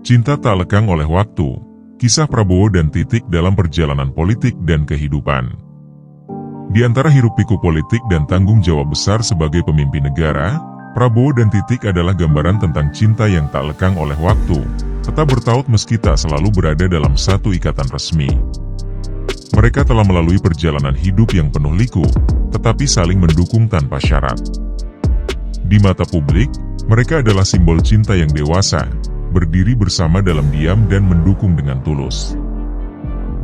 Cinta tak lekang oleh waktu. Kisah Prabowo dan Titik dalam perjalanan politik dan kehidupan. Di antara hiruk-pikuk politik dan tanggung jawab besar sebagai pemimpin negara, Prabowo dan Titik adalah gambaran tentang cinta yang tak lekang oleh waktu, tetap bertaut meski tak selalu berada dalam satu ikatan resmi. Mereka telah melalui perjalanan hidup yang penuh liku, tetapi saling mendukung tanpa syarat. Di mata publik, mereka adalah simbol cinta yang dewasa, berdiri bersama dalam diam dan mendukung dengan tulus.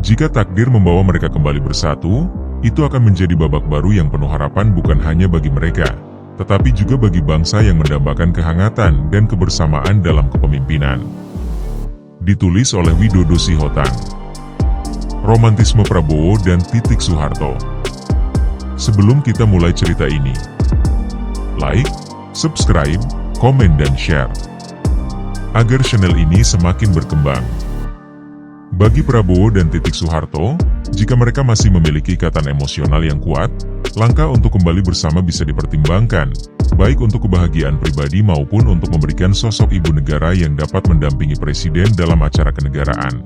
Jika takdir membawa mereka kembali bersatu, itu akan menjadi babak baru yang penuh harapan bukan hanya bagi mereka, tetapi juga bagi bangsa yang mendambakan kehangatan dan kebersamaan dalam kepemimpinan. Ditulis oleh Widodo Sihotang. Romantisme Prabowo dan Titik Soeharto. Sebelum kita mulai cerita ini, like, subscribe, komen dan share, agar channel ini semakin berkembang. Bagi Prabowo dan Titik Soeharto, jika mereka masih memiliki ikatan emosional yang kuat, langkah untuk kembali bersama bisa dipertimbangkan, baik untuk kebahagiaan pribadi maupun untuk memberikan sosok ibu negara yang dapat mendampingi presiden dalam acara kenegaraan.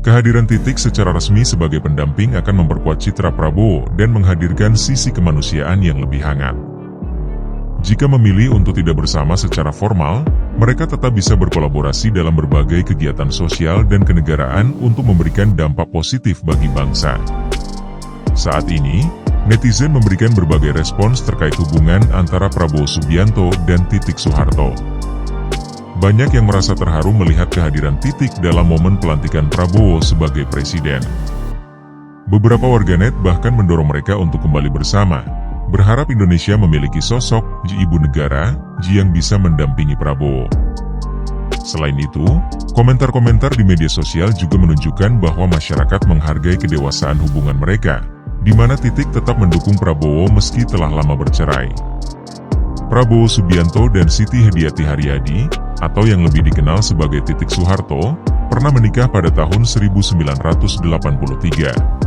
Kehadiran Titik secara resmi sebagai pendamping akan memperkuat citra Prabowo dan menghadirkan sisi kemanusiaan yang lebih hangat. Jika memilih untuk tidak bersama secara formal, mereka tetap bisa berkolaborasi dalam berbagai kegiatan sosial dan kenegaraan untuk memberikan dampak positif bagi bangsa. Saat ini, netizen memberikan berbagai respons terkait hubungan antara Prabowo Subianto dan Titik Soeharto. Banyak yang merasa terharu melihat kehadiran Titik dalam momen pelantikan Prabowo sebagai presiden. Beberapa warganet bahkan mendorong mereka untuk kembali bersama, berharap Indonesia memiliki sosok ibu negara yang bisa mendampingi Prabowo. Selain itu, komentar-komentar di media sosial juga menunjukkan bahwa masyarakat menghargai kedewasaan hubungan mereka, di mana Titik tetap mendukung Prabowo meski telah lama bercerai. Prabowo Subianto dan Siti Hediati Haryadi, atau yang lebih dikenal sebagai Titik Soeharto, pernah menikah pada tahun 1983.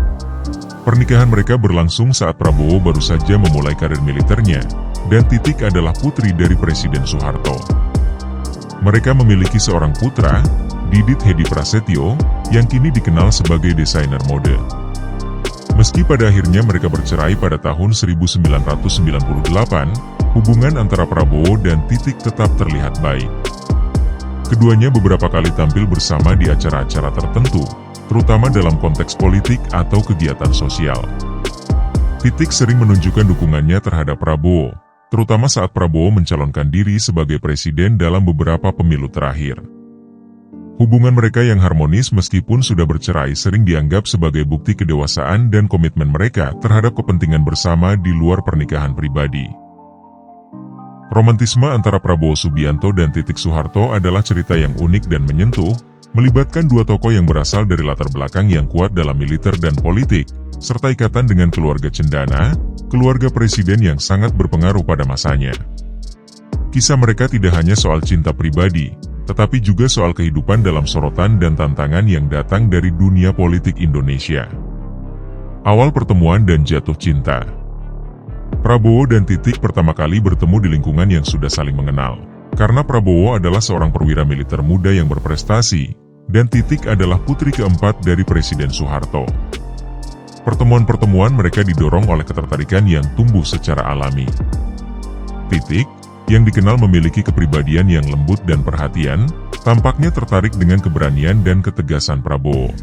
Pernikahan mereka berlangsung saat Prabowo baru saja memulai karir militernya, dan Titik adalah putri dari Presiden Soeharto. Mereka memiliki seorang putra, Didit Hedi Prasetyo, yang kini dikenal sebagai desainer mode. Meski pada akhirnya mereka bercerai pada tahun 1998, hubungan antara Prabowo dan Titik tetap terlihat baik. Keduanya beberapa kali tampil bersama di acara-acara tertentu, terutama dalam konteks politik atau kegiatan sosial. Titik sering menunjukkan dukungannya terhadap Prabowo, terutama saat Prabowo mencalonkan diri sebagai presiden dalam beberapa pemilu terakhir. Hubungan mereka yang harmonis meskipun sudah bercerai sering dianggap sebagai bukti kedewasaan dan komitmen mereka terhadap kepentingan bersama di luar pernikahan pribadi. Romantisme antara Prabowo Subianto dan Titik Soeharto adalah cerita yang unik dan menyentuh, melibatkan dua tokoh yang berasal dari latar belakang yang kuat dalam militer dan politik, serta ikatan dengan keluarga cendana, keluarga presiden yang sangat berpengaruh pada masanya. Kisah mereka tidak hanya soal cinta pribadi, tetapi juga soal kehidupan dalam sorotan dan tantangan yang datang dari dunia politik Indonesia. Awal pertemuan dan jatuh cinta. Prabowo dan Titik pertama kali bertemu di lingkungan yang sudah saling mengenal, karena Prabowo adalah seorang perwira militer muda yang berprestasi, dan Titik adalah putri keempat dari Presiden Soeharto. Pertemuan-pertemuan mereka didorong oleh ketertarikan yang tumbuh secara alami. Titik, yang dikenal memiliki kepribadian yang lembut dan perhatian, tampaknya tertarik dengan keberanian dan ketegasan Prabowo.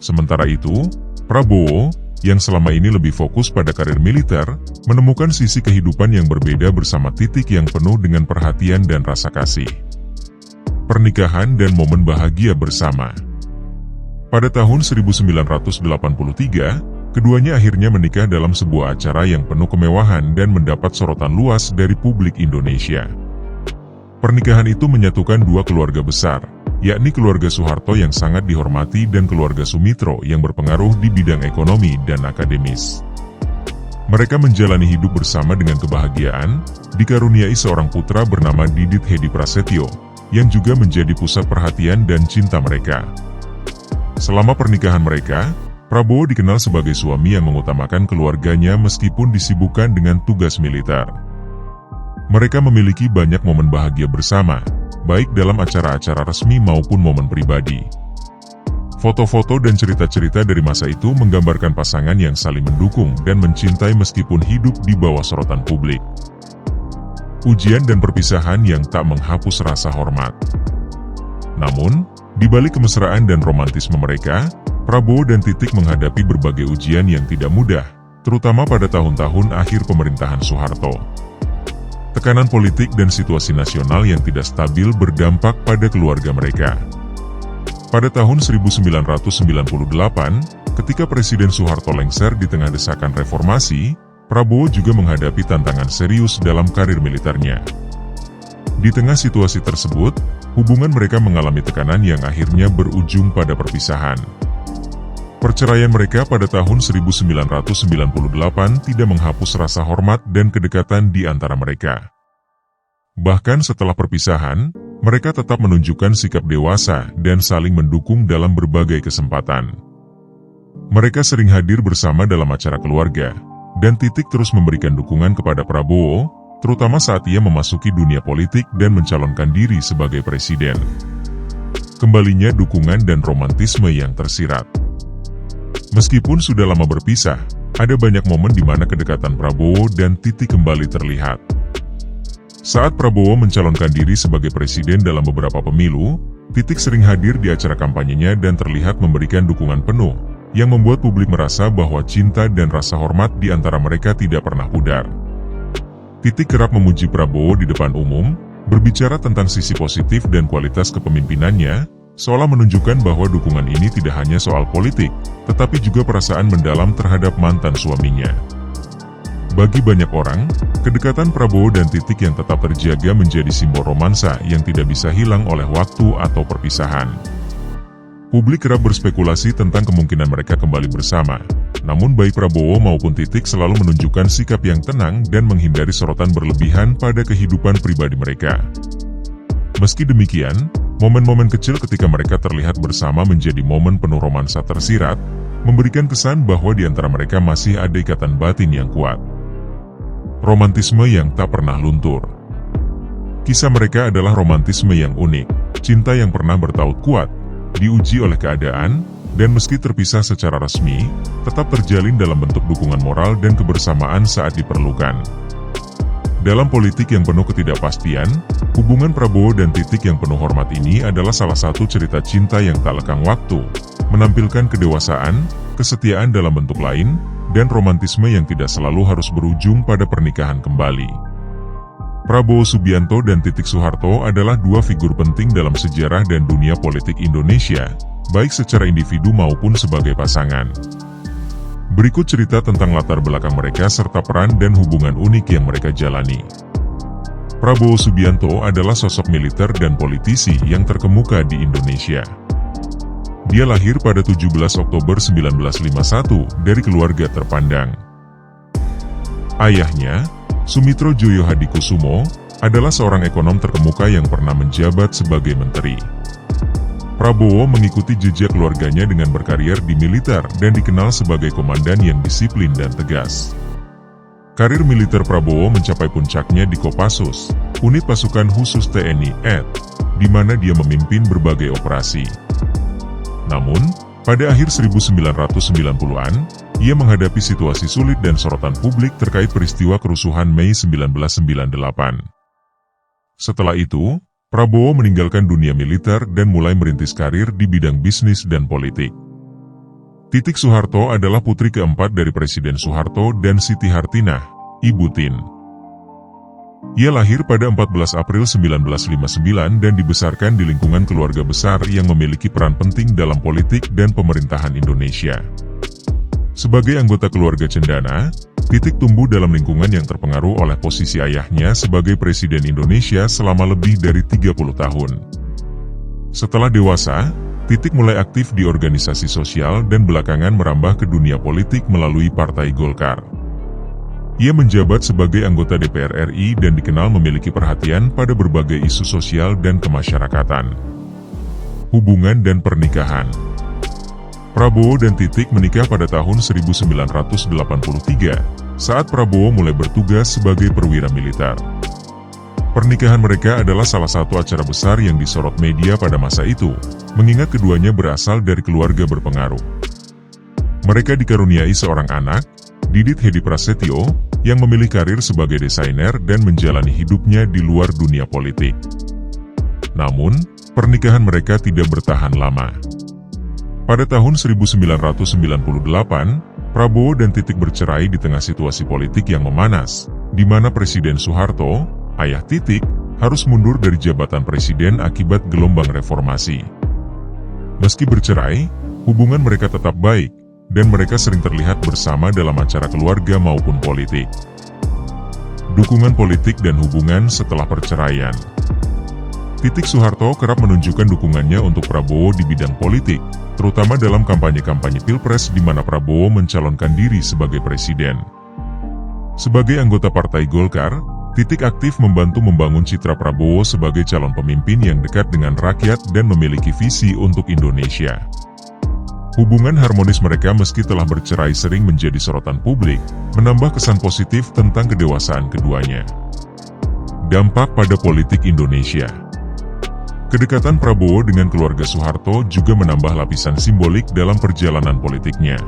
Sementara itu, Prabowo, yang selama ini lebih fokus pada karir militer, menemukan sisi kehidupan yang berbeda bersama Titik yang penuh dengan perhatian dan rasa kasih. Pernikahan dan momen bahagia bersama. Pada tahun 1983, keduanya akhirnya menikah dalam sebuah acara yang penuh kemewahan dan mendapat sorotan luas dari publik Indonesia. Pernikahan itu menyatukan dua keluarga besar, yakni keluarga Soeharto yang sangat dihormati dan keluarga Sumitro yang berpengaruh di bidang ekonomi dan akademis. Mereka menjalani hidup bersama dengan kebahagiaan, dikaruniai seorang putra bernama Didit Hedi Prasetyo, yang juga menjadi pusat perhatian dan cinta mereka. Selama pernikahan mereka, Prabowo dikenal sebagai suami yang mengutamakan keluarganya meskipun disibukkan dengan tugas militer. Mereka memiliki banyak momen bahagia bersama, baik dalam acara-acara resmi maupun momen pribadi. Foto-foto dan cerita-cerita dari masa itu menggambarkan pasangan yang saling mendukung dan mencintai meskipun hidup di bawah sorotan publik. Ujian dan perpisahan yang tak menghapus rasa hormat. Namun, di balik kemesraan dan romantisme mereka, Prabowo dan Titik menghadapi berbagai ujian yang tidak mudah, terutama pada tahun-tahun akhir pemerintahan Soeharto. Tekanan politik dan situasi nasional yang tidak stabil berdampak pada keluarga mereka. Pada tahun 1998, ketika Presiden Soeharto lengser di tengah desakan reformasi, Prabowo juga menghadapi tantangan serius dalam karir militernya. Di tengah situasi tersebut, hubungan mereka mengalami tekanan yang akhirnya berujung pada perpisahan. Perceraian mereka pada tahun 1998 tidak menghapus rasa hormat dan kedekatan di antara mereka. Bahkan setelah perpisahan, mereka tetap menunjukkan sikap dewasa dan saling mendukung dalam berbagai kesempatan. Mereka sering hadir bersama dalam acara keluarga, dan Titik terus memberikan dukungan kepada Prabowo, terutama saat ia memasuki dunia politik dan mencalonkan diri sebagai presiden. Kembalinya dukungan dan romantisme yang tersirat. Meskipun sudah lama berpisah, ada banyak momen di mana kedekatan Prabowo dan Titik kembali terlihat. Saat Prabowo mencalonkan diri sebagai presiden dalam beberapa pemilu, Titik sering hadir di acara kampanyenya dan terlihat memberikan dukungan penuh, yang membuat publik merasa bahwa cinta dan rasa hormat di antara mereka tidak pernah pudar. Titik kerap memuji Prabowo di depan umum, berbicara tentang sisi positif dan kualitas kepemimpinannya, seolah menunjukkan bahwa dukungan ini tidak hanya soal politik, tetapi juga perasaan mendalam terhadap mantan suaminya. Bagi banyak orang, kedekatan Prabowo dan Titik yang tetap terjaga menjadi simbol romansa yang tidak bisa hilang oleh waktu atau perpisahan. Publik kerap berspekulasi tentang kemungkinan mereka kembali bersama, namun baik Prabowo maupun Titik selalu menunjukkan sikap yang tenang dan menghindari sorotan berlebihan pada kehidupan pribadi mereka. Meski demikian, momen-momen kecil ketika mereka terlihat bersama menjadi momen penuh romansa tersirat, memberikan kesan bahwa di antara mereka masih ada ikatan batin yang kuat. Romantisme yang tak pernah luntur. Kisah mereka adalah romantisme yang unik, cinta yang pernah bertaut kuat, diuji oleh keadaan, dan meski terpisah secara resmi, tetap terjalin dalam bentuk dukungan moral dan kebersamaan saat diperlukan. Dalam politik yang penuh ketidakpastian, hubungan Prabowo dan Titik yang penuh hormat ini adalah salah satu cerita cinta yang tak lekang waktu, menampilkan kedewasaan, kesetiaan dalam bentuk lain, dan romantisme yang tidak selalu harus berujung pada pernikahan kembali. Prabowo Subianto dan Titik Soeharto adalah dua figur penting dalam sejarah dan dunia politik Indonesia, baik secara individu maupun sebagai pasangan. Berikut cerita tentang latar belakang mereka serta peran dan hubungan unik yang mereka jalani. Prabowo Subianto adalah sosok militer dan politisi yang terkemuka di Indonesia. Dia lahir pada 17 Oktober 1951 dari keluarga terpandang. Ayahnya, Sumitro Joyo Hadikusumo, adalah seorang ekonom terkemuka yang pernah menjabat sebagai menteri. Prabowo mengikuti jejak keluarganya dengan berkarier di militer dan dikenal sebagai komandan yang disiplin dan tegas. Karir militer Prabowo mencapai puncaknya di Kopassus, unit pasukan khusus TNI AD, di mana dia memimpin berbagai operasi. Namun, pada akhir 1990-an, ia menghadapi situasi sulit dan sorotan publik terkait peristiwa kerusuhan Mei 1998. Setelah itu, Prabowo meninggalkan dunia militer dan mulai merintis karir di bidang bisnis dan politik. Titik Soeharto adalah putri keempat dari Presiden Soeharto dan Siti Hartinah, Ibu Tin. Ia lahir pada 14 April 1959 dan dibesarkan di lingkungan keluarga besar yang memiliki peran penting dalam politik dan pemerintahan Indonesia. Sebagai anggota keluarga cendana, Titik tumbuh dalam lingkungan yang terpengaruh oleh posisi ayahnya sebagai Presiden Indonesia selama lebih dari 30 tahun. Setelah dewasa, Titik mulai aktif di organisasi sosial dan belakangan merambah ke dunia politik melalui Partai Golkar. Ia menjabat sebagai anggota DPR RI dan dikenal memiliki perhatian pada berbagai isu sosial dan kemasyarakatan. Hubungan dan pernikahan. Prabowo dan Titik menikah pada tahun 1983, saat Prabowo mulai bertugas sebagai perwira militer. Pernikahan mereka adalah salah satu acara besar yang disorot media pada masa itu, mengingat keduanya berasal dari keluarga berpengaruh. Mereka dikaruniai seorang anak, Didit Hedi Prasetyo, yang memilih karir sebagai desainer dan menjalani hidupnya di luar dunia politik. Namun, pernikahan mereka tidak bertahan lama. Pada tahun 1998, Prabowo dan Titik bercerai di tengah situasi politik yang memanas, di mana Presiden Soeharto, ayah Titik, harus mundur dari jabatan presiden akibat gelombang reformasi. Meski bercerai, hubungan mereka tetap baik, dan mereka sering terlihat bersama dalam acara keluarga maupun politik. Dukungan politik dan hubungan setelah perceraian. Titik Soeharto kerap menunjukkan dukungannya untuk Prabowo di bidang politik, terutama dalam kampanye-kampanye Pilpres di mana Prabowo mencalonkan diri sebagai presiden. Sebagai anggota Partai Golkar, Titik aktif membantu membangun citra Prabowo sebagai calon pemimpin yang dekat dengan rakyat dan memiliki visi untuk Indonesia. Hubungan harmonis mereka meski telah bercerai sering menjadi sorotan publik, menambah kesan positif tentang kedewasaan keduanya. Dampak pada politik Indonesia. Kedekatan Prabowo dengan keluarga Soeharto juga menambah lapisan simbolik dalam perjalanan politiknya.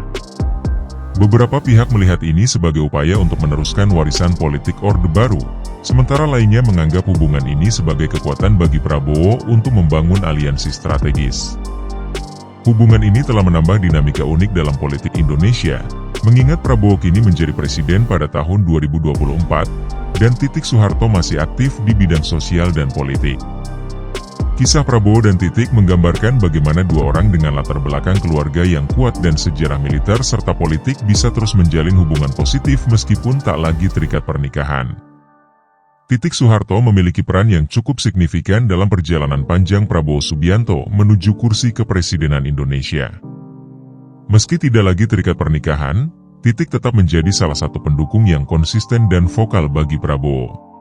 Beberapa pihak melihat ini sebagai upaya untuk meneruskan warisan politik Orde Baru, sementara lainnya menganggap hubungan ini sebagai kekuatan bagi Prabowo untuk membangun aliansi strategis. Hubungan ini telah menambah dinamika unik dalam politik Indonesia, mengingat Prabowo kini menjadi presiden pada tahun 2024, dan Titik Soeharto masih aktif di bidang sosial dan politik. Kisah Prabowo dan Titik menggambarkan bagaimana dua orang dengan latar belakang keluarga yang kuat dan sejarah militer serta politik bisa terus menjalin hubungan positif meskipun tak lagi terikat pernikahan. Titik Soeharto memiliki peran yang cukup signifikan dalam perjalanan panjang Prabowo Subianto menuju kursi kepresidenan Indonesia. Meski tidak lagi terikat pernikahan, Titik tetap menjadi salah satu pendukung yang konsisten dan vokal bagi Prabowo.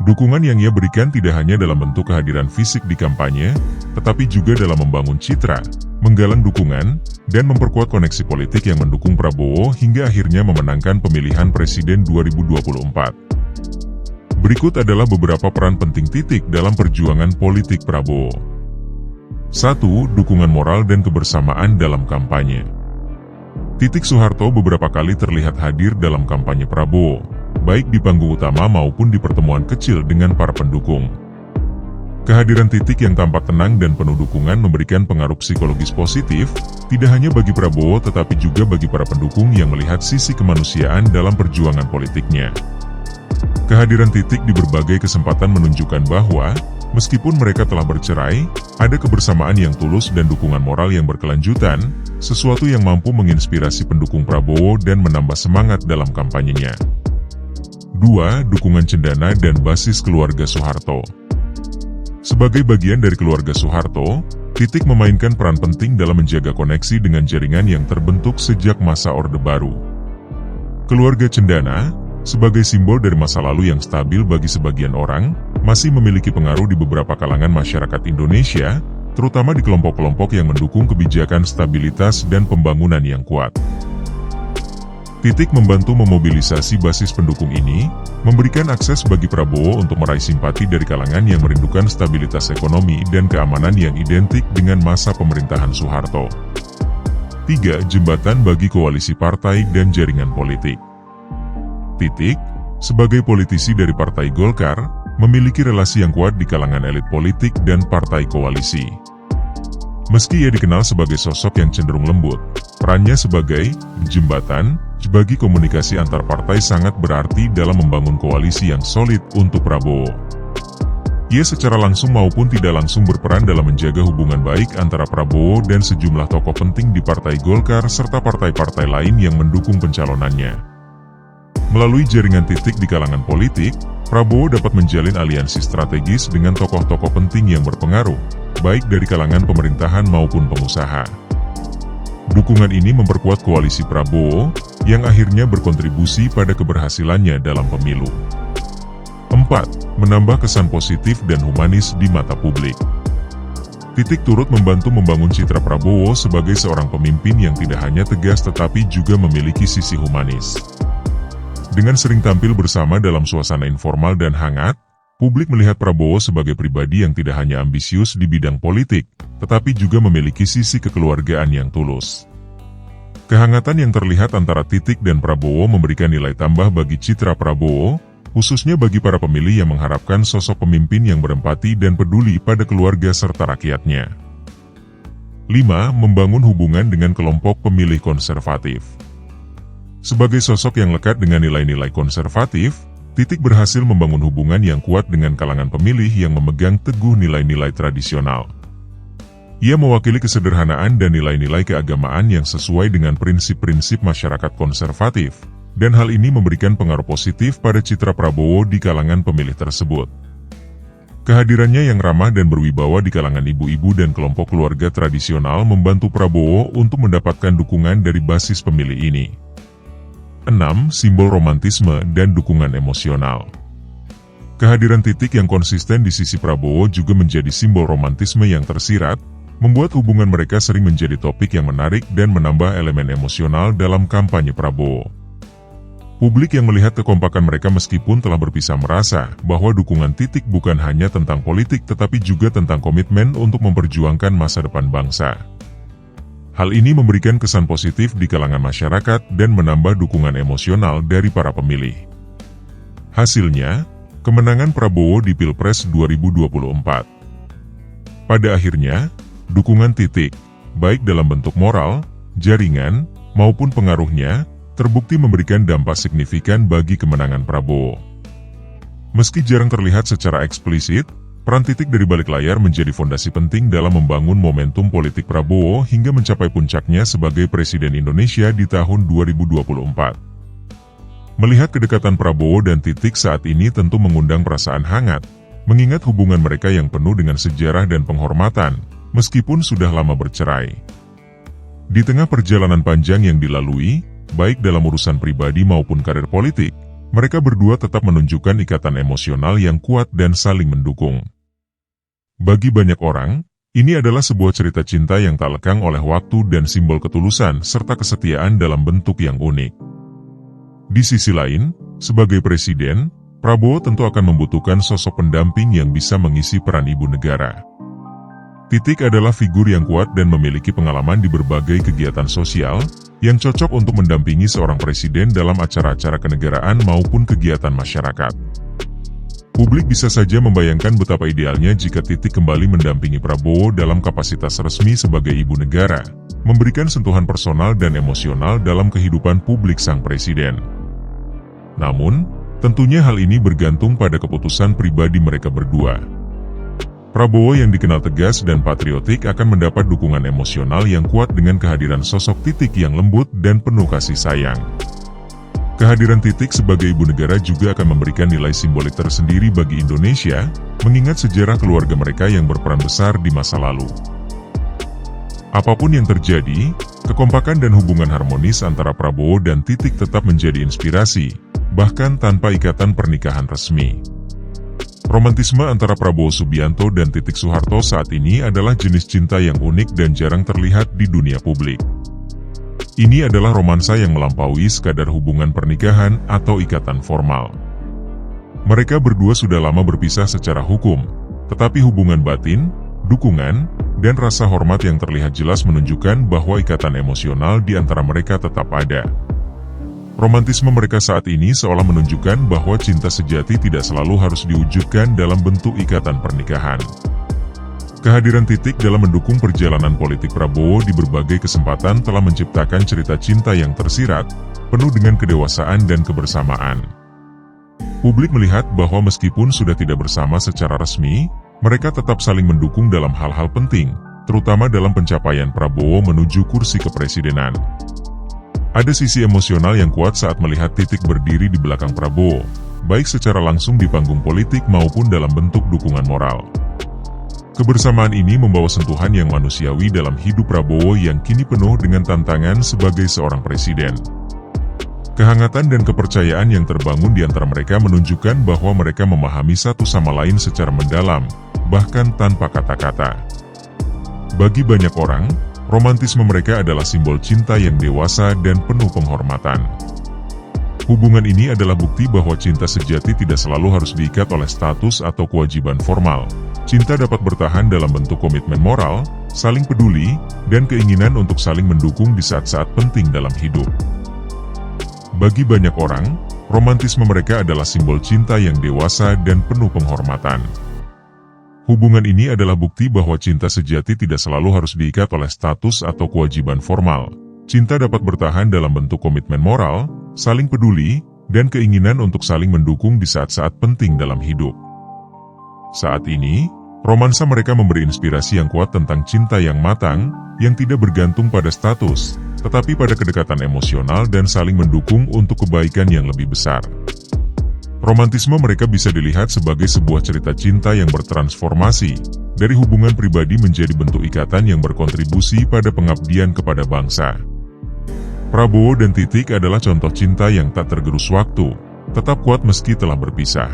Dukungan yang ia berikan tidak hanya dalam bentuk kehadiran fisik di kampanye, tetapi juga dalam membangun citra, menggalang dukungan, dan memperkuat koneksi politik yang mendukung Prabowo hingga akhirnya memenangkan pemilihan presiden 2024. Berikut adalah beberapa peran penting Titik dalam perjuangan politik Prabowo. 1. Dukungan moral dan kebersamaan dalam kampanye. Titik Soeharto beberapa kali terlihat hadir dalam kampanye Prabowo, baik di panggung utama maupun di pertemuan kecil dengan para pendukung. Kehadiran Titik yang tampak tenang dan penuh dukungan memberikan pengaruh psikologis positif, tidak hanya bagi Prabowo tetapi juga bagi para pendukung yang melihat sisi kemanusiaan dalam perjuangan politiknya. Kehadiran Titik di berbagai kesempatan menunjukkan bahwa, meskipun mereka telah bercerai, ada kebersamaan yang tulus dan dukungan moral yang berkelanjutan, sesuatu yang mampu menginspirasi pendukung Prabowo dan menambah semangat dalam kampanyenya. 2. Dukungan cendana dan basis keluarga Soeharto. Sebagai bagian dari keluarga Soeharto, Titik memainkan peran penting dalam menjaga koneksi dengan jaringan yang terbentuk sejak masa Orde Baru. Keluarga cendana, sebagai simbol dari masa lalu yang stabil bagi sebagian orang, masih memiliki pengaruh di beberapa kalangan masyarakat Indonesia, terutama di kelompok-kelompok yang mendukung kebijakan stabilitas dan pembangunan yang kuat. Titik membantu memobilisasi basis pendukung ini, memberikan akses bagi Prabowo untuk meraih simpati dari kalangan yang merindukan stabilitas ekonomi dan keamanan yang identik dengan masa pemerintahan Soeharto. 3. Jembatan bagi koalisi partai dan jaringan politik. Titik, sebagai politisi dari Partai Golkar, memiliki relasi yang kuat di kalangan elit politik dan partai koalisi. Meski ia dikenal sebagai sosok yang cenderung lembut, perannya sebagai jembatan bagi komunikasi antar partai sangat berarti dalam membangun koalisi yang solid untuk Prabowo. Ia secara langsung maupun tidak langsung berperan dalam menjaga hubungan baik antara Prabowo dan sejumlah tokoh penting di Partai Golkar serta partai-partai lain yang mendukung pencalonannya. Melalui jaringan Titik di kalangan politik, Prabowo dapat menjalin aliansi strategis dengan tokoh-tokoh penting yang berpengaruh, baik dari kalangan pemerintahan maupun pengusaha. Dukungan ini memperkuat koalisi Prabowo, yang akhirnya berkontribusi pada keberhasilannya dalam pemilu. 4. Menambah kesan positif dan humanis di mata publik. Titik turut membantu membangun citra Prabowo sebagai seorang pemimpin yang tidak hanya tegas tetapi juga memiliki sisi humanis. Dengan sering tampil bersama dalam suasana informal dan hangat, Publik melihat Prabowo sebagai pribadi yang tidak hanya ambisius di bidang politik, tetapi juga memiliki sisi kekeluargaan yang tulus. Kehangatan yang terlihat antara Titik dan Prabowo memberikan nilai tambah bagi citra Prabowo, khususnya bagi para pemilih yang mengharapkan sosok pemimpin yang berempati dan peduli pada keluarga serta rakyatnya. 5. Membangun hubungan dengan kelompok pemilih konservatif. Sebagai sosok yang lekat dengan nilai-nilai konservatif, Titik berhasil membangun hubungan yang kuat dengan kalangan pemilih yang memegang teguh nilai-nilai tradisional. Ia mewakili kesederhanaan dan nilai-nilai keagamaan yang sesuai dengan prinsip-prinsip masyarakat konservatif, dan hal ini memberikan pengaruh positif pada citra Prabowo di kalangan pemilih tersebut. Kehadirannya yang ramah dan berwibawa di kalangan ibu-ibu dan kelompok keluarga tradisional membantu Prabowo untuk mendapatkan dukungan dari basis pemilih ini. 6. Simbol romantisme dan dukungan emosional. Kehadiran Titik yang konsisten di sisi Prabowo juga menjadi simbol romantisme yang tersirat, membuat hubungan mereka sering menjadi topik yang menarik dan menambah elemen emosional dalam kampanye Prabowo. Publik yang melihat kekompakan mereka meskipun telah berpisah merasa bahwa dukungan Titik bukan hanya tentang politik tetapi juga tentang komitmen untuk memperjuangkan masa depan bangsa. Hal ini memberikan kesan positif di kalangan masyarakat dan menambah dukungan emosional dari para pemilih. Hasilnya, kemenangan Prabowo di Pilpres 2024. Pada akhirnya, dukungan Titik, baik dalam bentuk moral, jaringan, maupun pengaruhnya, terbukti memberikan dampak signifikan bagi kemenangan Prabowo. Meski jarang terlihat secara eksplisit, peran Titik dari balik layar menjadi fondasi penting dalam membangun momentum politik Prabowo hingga mencapai puncaknya sebagai Presiden Indonesia di tahun 2024. Melihat kedekatan Prabowo dan Titik saat ini tentu mengundang perasaan hangat, mengingat hubungan mereka yang penuh dengan sejarah dan penghormatan, meskipun sudah lama bercerai. Di tengah perjalanan panjang yang dilalui, baik dalam urusan pribadi maupun karir politik, mereka berdua tetap menunjukkan ikatan emosional yang kuat dan saling mendukung. Bagi banyak orang, ini adalah sebuah cerita cinta yang tak lekang oleh waktu dan simbol ketulusan serta kesetiaan dalam bentuk yang unik. Di sisi lain, sebagai presiden, Prabowo tentu akan membutuhkan sosok pendamping yang bisa mengisi peran ibu negara. Titik adalah figur yang kuat dan memiliki pengalaman di berbagai kegiatan sosial, yang cocok untuk mendampingi seorang presiden dalam acara-acara kenegaraan maupun kegiatan masyarakat. Publik bisa saja membayangkan betapa idealnya jika Titik kembali mendampingi Prabowo dalam kapasitas resmi sebagai ibu negara, memberikan sentuhan personal dan emosional dalam kehidupan publik sang presiden. Namun, tentunya hal ini bergantung pada keputusan pribadi mereka berdua. Prabowo yang dikenal tegas dan patriotik akan mendapat dukungan emosional yang kuat dengan kehadiran sosok Titik yang lembut dan penuh kasih sayang. Kehadiran Titik sebagai ibu negara juga akan memberikan nilai simbolik tersendiri bagi Indonesia, mengingat sejarah keluarga mereka yang berperan besar di masa lalu. Apapun yang terjadi, kekompakan dan hubungan harmonis antara Prabowo dan Titik tetap menjadi inspirasi, bahkan tanpa ikatan pernikahan resmi. Romantisme antara Prabowo Subianto dan Titik Soeharto saat ini adalah jenis cinta yang unik dan jarang terlihat di dunia publik. Ini adalah romansa yang melampaui sekadar hubungan pernikahan atau ikatan formal. Mereka berdua sudah lama berpisah secara hukum, tetapi hubungan batin, dukungan, dan rasa hormat yang terlihat jelas menunjukkan bahwa ikatan emosional di antara mereka tetap ada. Romantisme mereka saat ini seolah menunjukkan bahwa cinta sejati tidak selalu harus diwujudkan dalam bentuk ikatan pernikahan. Kehadiran Titik dalam mendukung perjalanan politik Prabowo di berbagai kesempatan telah menciptakan cerita cinta yang tersirat, penuh dengan kedewasaan dan kebersamaan. Publik melihat bahwa meskipun sudah tidak bersama secara resmi, mereka tetap saling mendukung dalam hal-hal penting, terutama dalam pencapaian Prabowo menuju kursi kepresidenan. Ada sisi emosional yang kuat saat melihat Titik berdiri di belakang Prabowo, baik secara langsung di panggung politik maupun dalam bentuk dukungan moral. Kebersamaan ini membawa sentuhan yang manusiawi dalam hidup Prabowo yang kini penuh dengan tantangan sebagai seorang presiden. Kehangatan dan kepercayaan yang terbangun di antara mereka menunjukkan bahwa mereka memahami satu sama lain secara mendalam, bahkan tanpa kata-kata. Bagi banyak orang, romantisme mereka adalah simbol cinta yang dewasa dan penuh penghormatan. Hubungan ini adalah bukti bahwa cinta sejati tidak selalu harus diikat oleh status atau kewajiban formal. Cinta dapat bertahan dalam bentuk komitmen moral, saling peduli, dan keinginan untuk saling mendukung di saat-saat penting dalam hidup. Bagi banyak orang, romantisme mereka adalah simbol cinta yang dewasa dan penuh penghormatan. Hubungan ini adalah bukti bahwa cinta sejati tidak selalu harus diikat oleh status atau kewajiban formal. Cinta dapat bertahan dalam bentuk komitmen moral, saling peduli, dan keinginan untuk saling mendukung di saat-saat penting dalam hidup. Saat ini, romansa mereka memberi inspirasi yang kuat tentang cinta yang matang, yang tidak bergantung pada status, tetapi pada kedekatan emosional dan saling mendukung untuk kebaikan yang lebih besar. Romantisme mereka bisa dilihat sebagai sebuah cerita cinta yang bertransformasi, dari hubungan pribadi menjadi bentuk ikatan yang berkontribusi pada pengabdian kepada bangsa. Prabowo dan Titik adalah contoh cinta yang tak tergerus waktu, tetap kuat meski telah berpisah.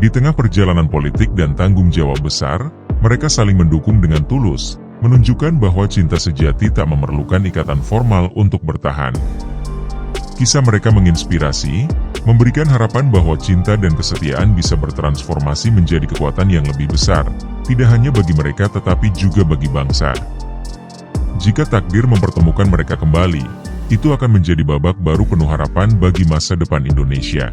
Di tengah perjalanan politik dan tanggung jawab besar, mereka saling mendukung dengan tulus, menunjukkan bahwa cinta sejati tak memerlukan ikatan formal untuk bertahan. Kisah mereka menginspirasi, memberikan harapan bahwa cinta dan kesetiaan bisa bertransformasi menjadi kekuatan yang lebih besar, tidak hanya bagi mereka tetapi juga bagi bangsa. Jika takdir mempertemukan mereka kembali, itu akan menjadi babak baru penuh harapan bagi masa depan Indonesia.